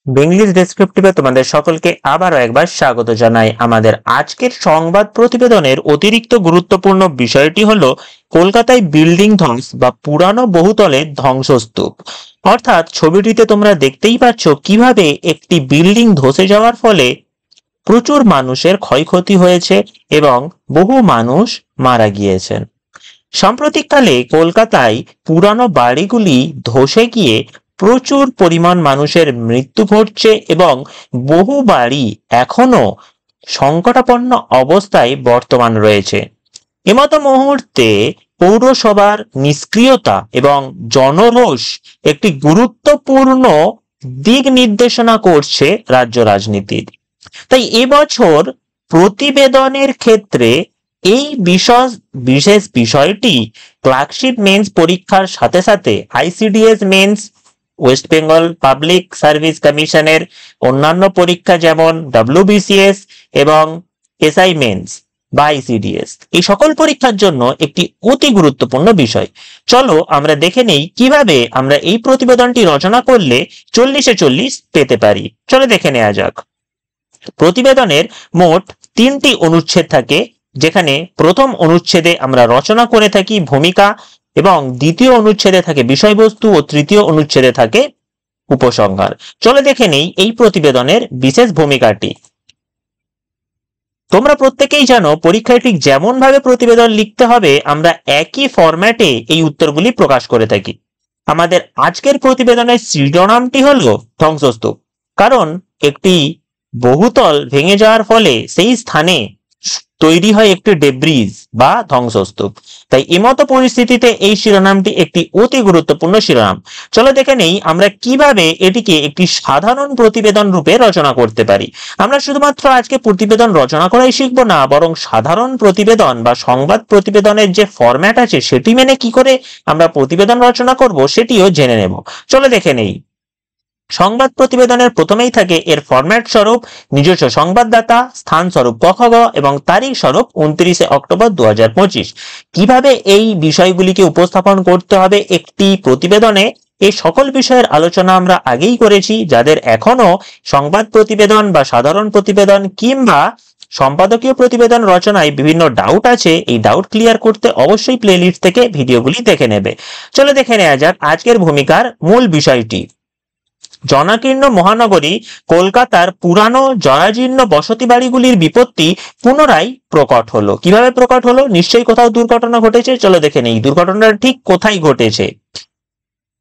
বেঙ্গলিশ ডেসক্রিপটিভে তোমাদের সকলকে আবারও একবার স্বাগত জানাই। আমাদের আজকের সংবাদ প্রতিবেদনের অতিরিক্ত গুরুত্বপূর্ণ বিষয়টি হলো কলকাতায় বিল্ডিং ধ্বংস বা পুরানো বহুতলের ধ্বংসস্তূপ। অর্থাৎ ছবিটিতে তোমরা দেখতেই পাচ্ছ কিভাবে একটি বিল্ডিং ধসে যাওয়ার ফলে প্রচুর মানুষের ক্ষয়ক্ষতি হয়েছে এবং বহু মানুষ মারা গিয়েছেন। সাম্প্রতিককালে কলকাতায় পুরানো বাড়িগুলি ধসে গিয়ে প্রচুর পরিমাণ মানুষের মৃত্যু ঘটছে এবং বহু বাড়ি এখনো সংকটাপন্ন অবস্থায় বর্তমান রয়েছে। এমতো মুহূর্তে পৌরসভার নিষ্ক্রিয়তা এবং জনরোষ একটি গুরুত্বপূর্ণ দিক নির্দেশনা করছে রাজ্য রাজনীতির। তাই এবছর প্রতিবেদনের ক্ষেত্রে এই বিশেষ বিষয়টি ক্লার্কশিপ মেন্স পরীক্ষার সাথে সাথে ICDS mains, West Bengal public service কমিশনের অন্যান্য পরীক্ষা যেমন ডব্লিউবিসিএস এবং এসআই মেন্স বা আইসিডিএস, এই সকল পরীক্ষার জন্য একটি অতি গুরুত্বপূর্ণ বিষয়। চলো আমরা দেখে নেই কিভাবে আমরা এই প্রতিবেদনটি রচনা করলে 40-এ 40 পেতে পারি। চলো দেখে নেওয়া যাক। প্রতিবেদনের মোট 3টি অনুচ্ছেদ থাকে, যেখানে প্রথম অনুচ্ছেদে আমরা রচনা করে থাকি ভূমিকা, এবং দ্বিতীয় অনুচ্ছেদে থাকে বিষয়বস্তু ও তৃতীয় অনুচ্ছেদে থাকে উপসংহার। চলো দেখে নেই এই প্রতিবেদনের বিশেষ ভূমিকাটি। তোমরা প্রত্যেকেই জানো পরীক্ষায় ঠিক যেমন ভাবে প্রতিবেদন লিখতে হবে আমরা একই ফরম্যাটে এই উত্তরগুলি প্রকাশ করে থাকি। আমাদের আজকের প্রতিবেদনের শিরোনামটি হলো ধ্বংসস্তূপ, কারণ একটি বহুতল ভেঙে যাওয়ার ফলে সেই স্থানে তৈরি হয় একটি ডেব্রিজ বা ধ্বংসস্তূপ। তাই এমতো পরিস্থিতিতে এই শিরোনামটি একটি অতি গুরুত্বপূর্ণ শিরোনাম। চলো দেখে নেই আমরা কিভাবে এটিকে একটি সাধারণ প্রতিবেদন রূপে রচনা করতে পারি। আমরা শুধুমাত্র আজকে প্রতিবেদন রচনা করাই শিখবো না, বরং সাধারণ প্রতিবেদন বা সংবাদ প্রতিবেদনের যে ফরম্যাট আছে সেটি মেনে কি করে আমরা প্রতিবেদন রচনা করব সেটিও জেনে নেব। চলো দেখে নেই। সংবাদ প্রতিবেদনের প্রথমেই থাকে এর ফরম্যাট স্বরূপ নিজস্ব সংবাদদাতা, স্থান স্বরূপ পখগ এবং তারিখ স্বরূপ 29 অক্টোবর 2025। কিভাবে এই বিষয়গুলিকে উপস্থাপন করতে হবে একটি প্রতিবেদনে, এই সকল বিষয়ের আলোচনা আমরা আগেই করেছি। যাদের এখনো সংবাদ প্রতিবেদন বা সাধারণ প্রতিবেদন কিংবা সম্পাদকীয় প্রতিবেদন রচনায় বিভিন্ন ডাউট আছে, এই ডাউট ক্লিয়ার করতে অবশ্যই প্লেলিস্ট থেকে ভিডিওগুলি দেখে নেবে। চলো দেখে নেওয়া যাক আজকের ভূমিকার মূল বিষয়টি। জনাকীর্ণ মহানগরী কলকাতার পুরানো জরাজীর্ণ বসতি বাড়িগুলির বিপত্তি পুনরায় প্রকট হলো। কিভাবে প্রকট হলো? নিশ্চয়ই কোথাও দুর্ঘটনা ঘটেছে। চলো দেখে নেই দুর্ঘটনাটা ঠিক কোথায় ঘটেছে।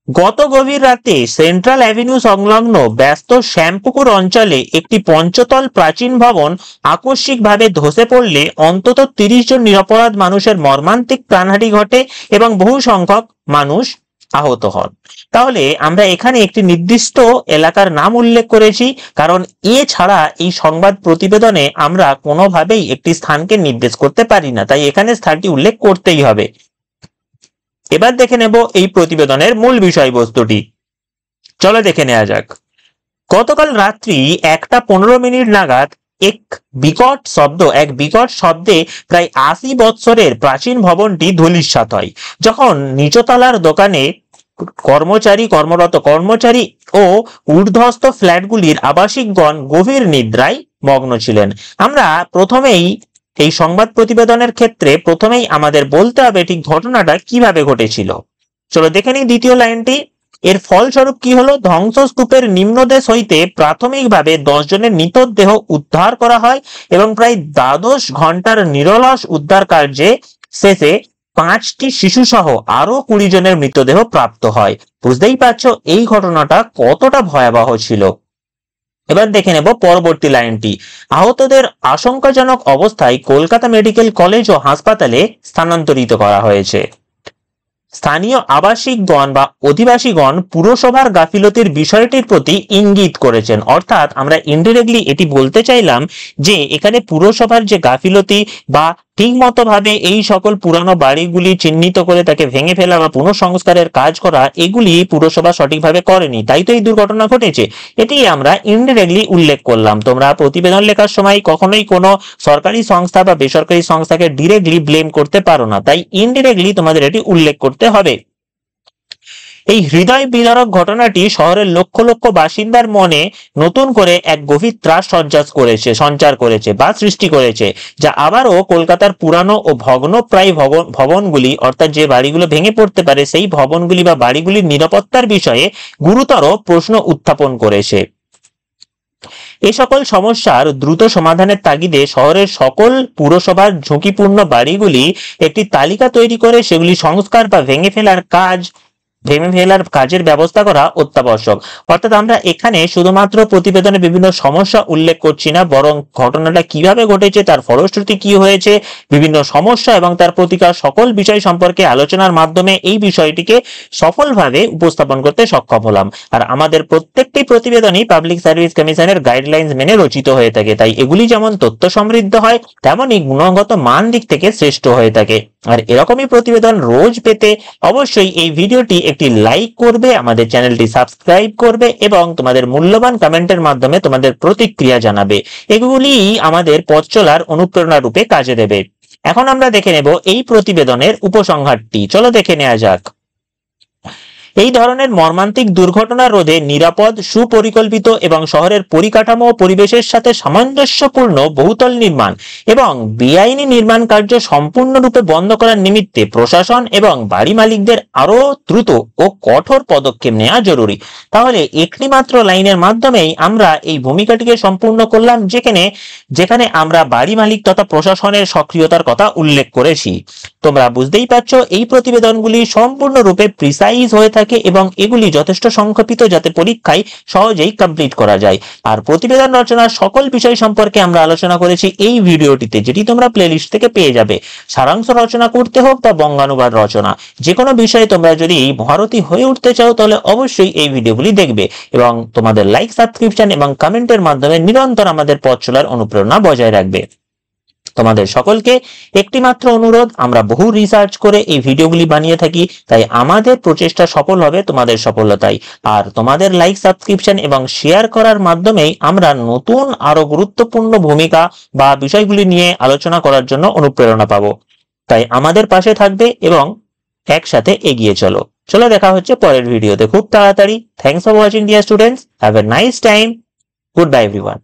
গত গভীর রাতে সেন্ট্রাল অ্যাভিনিউ সংলগ্ন ব্যস্ত শ্যামপুকুর অঞ্চলে একটি পঞ্চতল প্রাচীন ভবন আকস্মিকভাবে ধসে পড়লে অন্তত 30 জন নিরপরাধ মানুষের মর্মান্তিক প্রাণহানি ঘটে এবং বহু সংখ্যক মানুষ আহত হন। তাহলে আমরা এখানে একটি নির্দিষ্ট এলাকার নাম উল্লেখ করেছি, কারণ এছাড়া এই সংবাদ প্রতিবেদনে আমরা কোনোভাবেই একটি স্থানকে নির্দেশ করতে পারি না, তাই এখানে স্থানটি উল্লেখ করতেই হবে। এবার দেখে নেব এই প্রতিবেদনের মূল বিষয়বস্তুটি। চলো দেখে নেওয়া যাক। গতকাল রাত্রি 1:15 নাগাদ এক বিকট শব্দে প্রায় 80 বৎসরের প্রাচীন ভবনটি ধূলিসাৎ হয়। যখন নিচতলার দোকানে কর্মরত কর্মচারী ও ঊর্ধ্বস্থ ফ্ল্যাটগুলির আবাসিকগণ গভীর নিদ্রায় মগ্ন ছিলেন। আমরা প্রথমেই এই সংবাদ প্রতিবেদনের ক্ষেত্রে আমাদের বলতে হবে ঠিক ঘটনাটা কিভাবে ঘটেছিল। চলো দেখে নিই দ্বিতীয় লাইনটি। এর ফলস্বরূপ কি হলো? ধ্বংসস্তূপের নিম্নদেশ হইতে প্রাথমিকভাবে 10 জনের মৃতদেহ উদ্ধার করা হয় এবং প্রায় 12 ঘন্টার নিরলস উদ্ধার কার্যে শেষে 5টি শিশু সহ আরো 20 জনের মৃতদেহ প্রাপ্ত হয়। বুঝতেই পারছো এই ঘটনাটা কতটা ভয়াবহ ছিল। এবার দেখে নেব পরবর্তী লাইনটি। আহতদের আশঙ্কাজনক অবস্থায় কলকাতা মেডিকেল কলেজ ও হাসপাতালে স্থানান্তরিত করা হয়েছে। স্থানীয় আবাসিকগণ বা অধিবাসীগণ পুরসভার গাফিলতির বিষয়টির প্রতি ইঙ্গিত করেছেন। অর্থাৎ আমরা ইনডিরেক্টলি এটি বলতে চাইলাম যে এখানে পুরসভার যে গাফিলতি বা ঠিক মতো ভাবে এই সকল পুরানো বাড়িগুলি চিহ্নিত করে তাকে ভেঙে ফেলা বা পুনঃসংস্কারের কাজ করা, এগুলি পুরসভা সঠিকভাবে করেনি, তাই তো এই দুর্ঘটনা ঘটেছে। এটি আমরা ইনডিরেক্টলি উল্লেখ করলাম। তোমরা প্রতিবেদন লেখার সময় কখনোই কোনো সরকারি সংস্থা বা বেসরকারি সংস্থাকে ডিরেক্টলি ব্লেম করতে পারো না, তাই ইনডিরেক্টলি তোমাদের এটি উল্লেখ করতে হবে। এই হৃদয় বিদারক ঘটনাটি শহরের লক্ষ লক্ষ বাসিন্দার মনে নতুন করে এক গভীর ত্রাস সঞ্চার করেছে বা সৃষ্টি করেছে, যা আবারও কলকাতার পুরানো ও ভগ্নপ্রায় ভবনগুলি, অর্থাৎ যে বাড়িগুলো ভেঙে পড়তে পারে সেই ভবনগুলি বা বাড়িগুলির নিরাপত্তার বিষয়ে গুরুতর প্রশ্ন উত্থাপন করেছে। এ সকল সমস্যার দ্রুত সমাধানের তাগিদে শহরের সকল পুরসভার ঝুঁকিপূর্ণ বাড়িগুলি একটি তালিকা তৈরি করে সেগুলি সংস্কার বা ভেঙে ফেলার কাজের ব্যবস্থা করা অত্যাবশ্যক। অর্থাৎ আমরা এখানে শুধুমাত্র প্রতিবেদনে বিভিন্ন সমস্যা উল্লেখ করছি না, বরং ঘটনাটা কিভাবে ঘটেছে, তার ফলশ্রুতি কি হয়েছে, বিভিন্ন সমস্যা এবং তার প্রতিকার সকল বিষয় সম্পর্কে আলোচনার মাধ্যমে এই বিষয়টিকে সফলভাবে উপস্থাপন করতে সক্ষম হলাম। আর আমাদের প্রত্যেকটি প্রতিবেদনই পাবলিক সার্ভিস কমিশনের গাইডলাইন্স মেনে রচিত হয়ে থাকে, তাই এগুলি যেমন তথ্য সমৃদ্ধ হয় তেমনই গুণগত মান দিক থেকে শ্রেষ্ঠ হয়ে থাকে। আর এরকমই প্রতিবেদন রোজ পেতে অবশ্যই এই ভিডিওটি একটি লাইক করবে, আমাদের চ্যানেলটি সাবস্ক্রাইব করবে এবং তোমাদের মূল্যবান কমেন্টের মাধ্যমে তোমাদের প্রতিক্রিয়া জানাবে। এগুলি আমাদের পথ চলার অনুপ্রেরণা রূপে কাজে দেবে। এখন আমরা দেখে নেব এই প্রতিবেদনের উপসংহারটি। চলো দেখে নেওয়া যাক। এই ধরনের মর্মান্তিক দুর্ঘটনা রোধে নিরাপদ, সুপরিকল্পিত এবং শহরের পরিকাঠামো ও পরিবেশের সাথে সামঞ্জস্যপূর্ণ বহুতল নির্মাণ এবং বেআইনি নির্মাণ কার্য সম্পূর্ণরূপে বন্ধ করার নিমিত্তে প্রশাসন এবং বাড়ি মালিকদের আরো দ্রুত ও কঠোর পদক্ষেপ নেওয়া জরুরি। তাহলে একটি মাত্র লাইনের মাধ্যমেই আমরা এই ভূমিকাটিকে সম্পূর্ণ করলাম, যেখানে আমরা বাড়ি মালিক তথা প্রশাসনের সক্রিয়তার কথা উল্লেখ করেছি। তোমরা বুঝতেই পারছো এই প্রতিবেদনগুলি সম্পূর্ণরূপে প্রিসাইজ হয়ে থাকে এবং এগুলি যথেষ্ট সংক্ষেপিত, যাতে পরীক্ষায় সহজেই কমপ্লিট করা যায়। আর প্রতিবেদন রচনার সকল বিষয় সম্পর্কে আমরা আলোচনা করেছি এই ভিডিওটিতে, যেটি তোমরা প্লেলিস্ট থেকে পেয়ে যাবে। সারাংশ রচনা করতে হোক বা বঙ্গানুবাদ রচনা, যে কোনো বিষয়ে তোমরা যদি মহারথী হয়ে উঠতে চাও তাহলে অবশ্যই এই ভিডিওগুলি দেখবে এবং তোমাদের লাইক, সাবস্ক্রিপশন এবং কমেন্টের মাধ্যমে নিরন্তর আমাদের পথ চলার অনুপ্রেরণা বজায় রাখবে। তোমাদের সকলকে একটি মাত্র অনুরোধ, আমরা বহু রিসার্চ করে এই ভিডিওগুলি বানিয়ে থাকি, তাই আমাদের প্রচেষ্টা সফল হবে তোমাদের সফলতায়। আর তোমাদের লাইক, সাবস্ক্রিপশন এবং শেয়ার করার মাধ্যমেই আমরা নতুন আরো গুরুত্বপূর্ণ ভূমিকা বা বিষয়গুলি নিয়ে আলোচনা করার জন্য অনুপ্রেরণা পাবো। তাই আমাদের পাশে থাকবে এবং একসাথে এগিয়ে চলো। চলো দেখা হচ্ছে পরের ভিডিওতে খুব তাড়াতাড়ি। Thanks for watching dear students, have a nice time, good bye everyone.